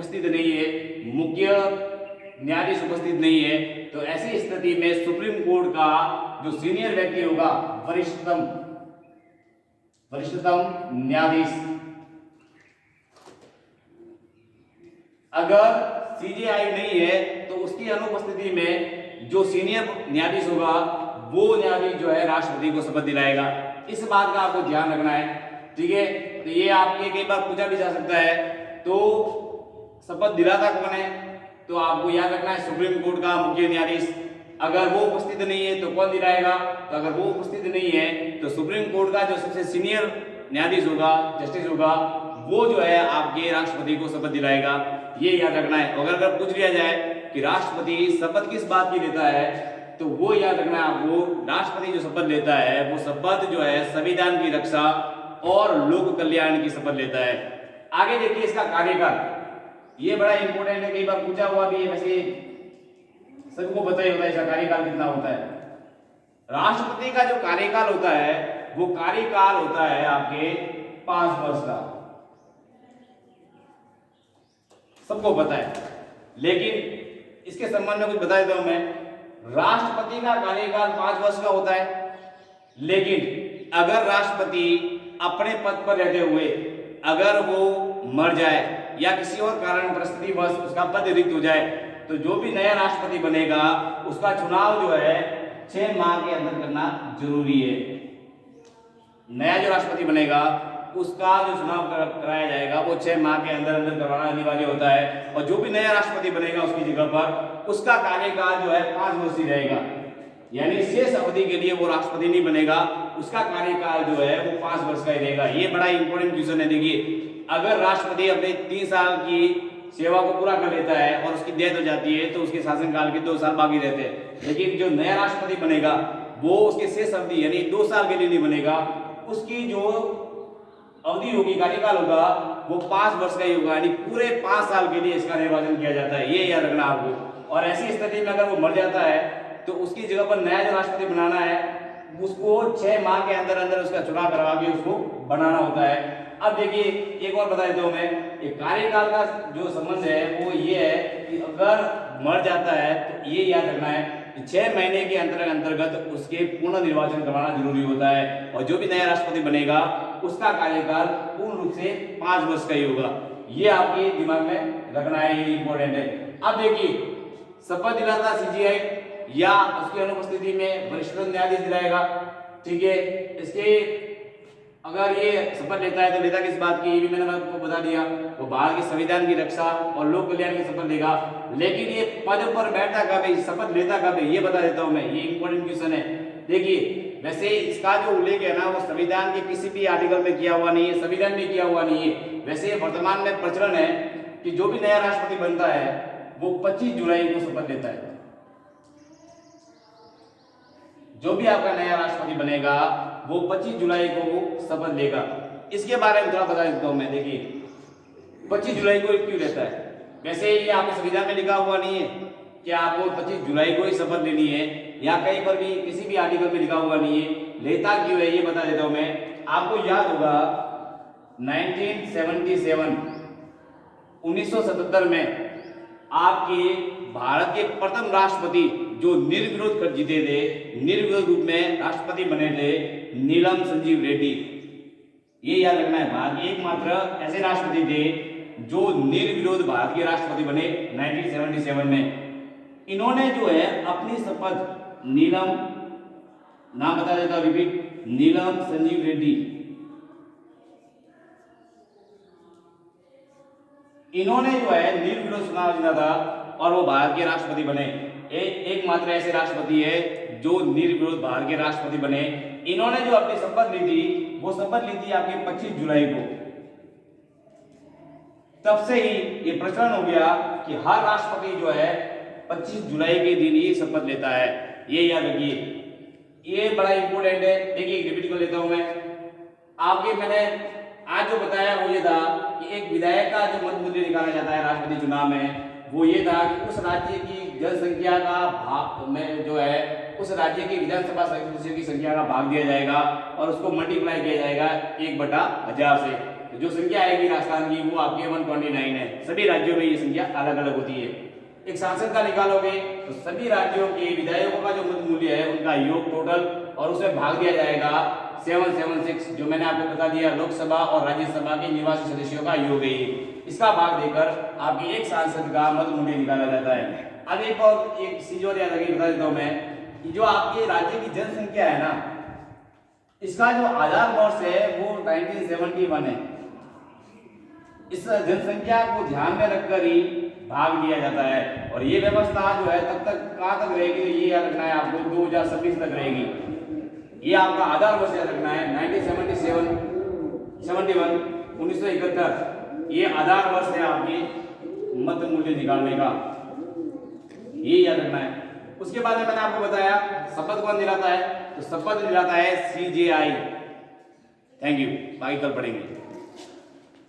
उपस्थित नहीं है, मुख्य न्यायाधीश उपस्थित नहीं है, तो ऐसी स्थिति में सुप्रीम कोर्ट का जो सीनियर व्यक्ति होगा, वरिष्ठतम न्यायाधीश, अगर सीजेआई नहीं है तो उसकी अनुपस्थिति में जो सीनियर न्यायाधीश होगा वो न्यायाधीश जो है राष्ट्रपति को शपथ दिलाएगा। इस बात का आपको ध्यान रखना है, ठीक है। तो ये आपके कई बार पूछा भी जा सकता है, तो शपथ दिलाता कौन है, तो आपको याद रखना है सुप्रीम कोर्ट का मुख्य न्यायाधीश। अगर वो उपस्थित नहीं है तो कौन दिलाएगा, तो अगर वो उपस्थित नहीं है तो सुप्रीम कोर्ट का जो सबसे सीनियर न्यायाधीश होगा, जस्टिस होगा, वो जो है आपके राष्ट्रपति को शपथ दिलाएगा। ये याद रखना है। अगर पूछ लिया जाए कि राष्ट्रपति शपथ किस बात की लेता है, तो वो याद रखना है आपको, राष्ट्रपति जो शपथ लेता है वो शपथ जो है संविधान की रक्षा और लोक कल्याण की शपथ लेता है। आगे देखिए इसका कार्यकाल, ये बड़ा इंपॉर्टेंट है, कई बार पूछा हुआ भी है, वैसे सबको पता ही होता है इसका कार्यकाल कितना होता है। राष्ट्रपति का जो कार्यकाल होता है वो कार्यकाल होता है आपके 5 वर्ष का, सबको पता है। लेकिन इसके संबंध में कुछ बता देता हूं मैं। राष्ट्रपति का कार्यकाल 5 वर्ष का होता है, लेकिन अगर राष्ट्रपति अपने पद पर रहते हुए अगर वो मर जाए या किसी और कारण परिस्थितिवश उसका पद रिक्त हो जाए, तो जो भी नया राष्ट्रपति बनेगा उसका चुनाव जो है 6 माह के अंदर करना जरूरी है। नया जो राष्ट्रपति बनेगा उसका जो चुनाव कराया जाएगा वो 6 माह के अंदर अंदर करवाना अनिवार्य होता है। और जो भी नया राष्ट्रपति बनेगा उसकी जगह पर उसका कार्यकाल जो है 5 वर्ष ही रहेगा, यानी शेष अवधि के लिए वो राष्ट्रपति नहीं बनेगा, उसका कार्यकाल जो है वो 5 वर्ष का ही रहेगा। ये बड़ा इंपॉर्टेंट क्वेश्चन है। देखिए, अगर राष्ट्रपति अपने 3 साल की सेवा को पूरा कर लेता है और उसकी डेथ हो जाती है तो उसके शासनकाल के 2 साल बाकी रहते हैं। लेकिन जो नया राष्ट्रपति बनेगा वो उसके शेष अवधि यानी 2 साल के लिए नहीं बनेगा, उसकी जो अवधि होगी, कार्यकाल होगा, वो 5 वर्ष का ही होगा, यानी पूरे 5 साल के लिए इसका निर्वाचन किया जाता है। ये याद रखना आपको। और ऐसी स्थिति में अगर वो मर जाता है तो उसकी जगह पर नया जो राष्ट्रपति बनाना है उसको 6 माह के अंदर अंदर उसका चुनाव करवा के उसको बनाना होता है। अब देखिए एक और बता देता हूं मैं, ये कार्यकाल का जो संबंध है वो ये है कि अगर मर जाता है तो ये याद रखना है कि 6 महीने के अंतर्गत उसके पुनः निर्वाचन करवाना जरूरी होता है। और जो भी नया राष्ट्रपति बनेगा उसका कार्यकाल पूर्ण रूप से 5 वर्ष का ही होगा। ये आपके दिमाग में रखना है, ये इंपॉर्टेंट है। अब देखिए, शपथ दिलाता सीजीआई या उसकी अनुपस्थिति में वरिष्ठ न्यायाधीश दिलाएगा, ठीक है। इसके अगर ये शपथ लेता है तो लेता किस बात की, ये भी मैंने आपको बता दिया, वो भारत के संविधान की रक्षा और लोक कल्याण की शपथ लेगा। लेकिन ये पद पर बैठता कब है, शपथ लेता कब है, ये बता देता हूं मैं, ये इंपॉर्टेंट क्वेश्चन है। देखिए, वैसे इसका जो उल्लेख है ना वो संविधान के किसी भी आर्टिकल में किया हुआ नहीं है, संविधान में किया हुआ नहीं है। वैसे वर्तमान में प्रचलन है कि जो भी नया राष्ट्रपति बनता है वो 25 जुलाई को शपथ लेता है। जो भी आपका नया राष्ट्रपति बनेगा वो 25 जुलाई को शपथ लेगा। इसके बारे में थोड़ा बता देता हूं मैं। देखिए, 25 जुलाई को क्यों लेता है, वैसे ये आपके संविधान में लिखा हुआ नहीं है कि आपको 25 जुलाई को ही शपथ लेनी है, या कहीं पर भी किसी भी आर्टिकल में लिखा हुआ नहीं है। लेता क्यों है ये बता देता हूं मैं। आपको याद होगा 1977 में आपके भारत के प्रथम राष्ट्रपति जो निर्विरोध जीते थे, निर्विरोध रूप में राष्ट्रपति बने थे, नीलम संजीव रेड्डी। ये याद रखना है, भारत के एकमात्र ऐसे राष्ट्रपति थे जो निर्विरोध भारत के राष्ट्रपति बने 1977 में। इन्होंने जो है अपनी शपथ नीलम, नाम बता देता हूं, रिपीट, नीलम संजीव रेड्डी, इन्होंने जो है निर्विरोध चुनाव जीता था और वो भारत के राष्ट्रपति बने। एकमात्र ऐसे राष्ट्रपति है जो निर्विरोध भारत के राष्ट्रपति बने। इन्होंने जो अपनी शपथ ली थी वो शपथ ली थी आपके 25 जुलाई को। तब से ही ये प्रचलन हो गया कि हर राष्ट्रपति जो है 25 जुलाई के दिन ही शपथ लेता है। ये याद रखिए, ये बड़ा इंपॉर्टेंट है। देखिए, रिपीट कर लेता हूं मैं आपके, मैंने आज जो बताया वो ये था कि एक विधायक का जो मत मूल्य निकाला जाता है राष्ट्रपति चुनाव में, वो ये था कि उस राज्य की जनसंख्या का भाग में जो है उस राज्य की विधानसभा सदस्यों की संख्या का भाग दिया जाएगा और उसको मल्टीप्लाई किया जाएगा 1/1000 से। तो जो संख्या आएगी राजस्थान की वो आपके 129 है। सभी राज्यों में ये संख्या अलग अलग होती है। एक सांसद का निकालोगे तो सभी राज्यों के विधायकों का जो मत मूल्य है उनका योग टोटल और उसमें भाग दिया जाएगा 776, जो मैंने आपको बता दिया लोकसभा और राज्यसभा के निवासी सदस्यों का योग है। इसका भाग देकर आपके एक सांसद का मत मूल्य निकाला जाता है। अब एक चीज और याद रखिए, बता देता हूं मैं कि जो आपके राज्य की जनसंख्या है ना, इसका जो आधार वर्ष है वो 1971 है। इस जनसंख्या को ध्यान में रखकर ही भाग दिया जाता है और ये व्यवस्था जो है तब तक कहां तक रहेगी, ये याद रखना है आपको, 2026 तक रहेगी। ये आपका आधार वर्ष याद रखना है 1971 1971 ये आधार वर्ष है आपके मत मूल्य निकालने का, ये याद रखना है। उसके बाद में मैंने आपको बताया शपथ कौन दिलाता है, तो शपथ दिलाता है CJI। थैंक यू, बाकी कल पढ़ेंगे।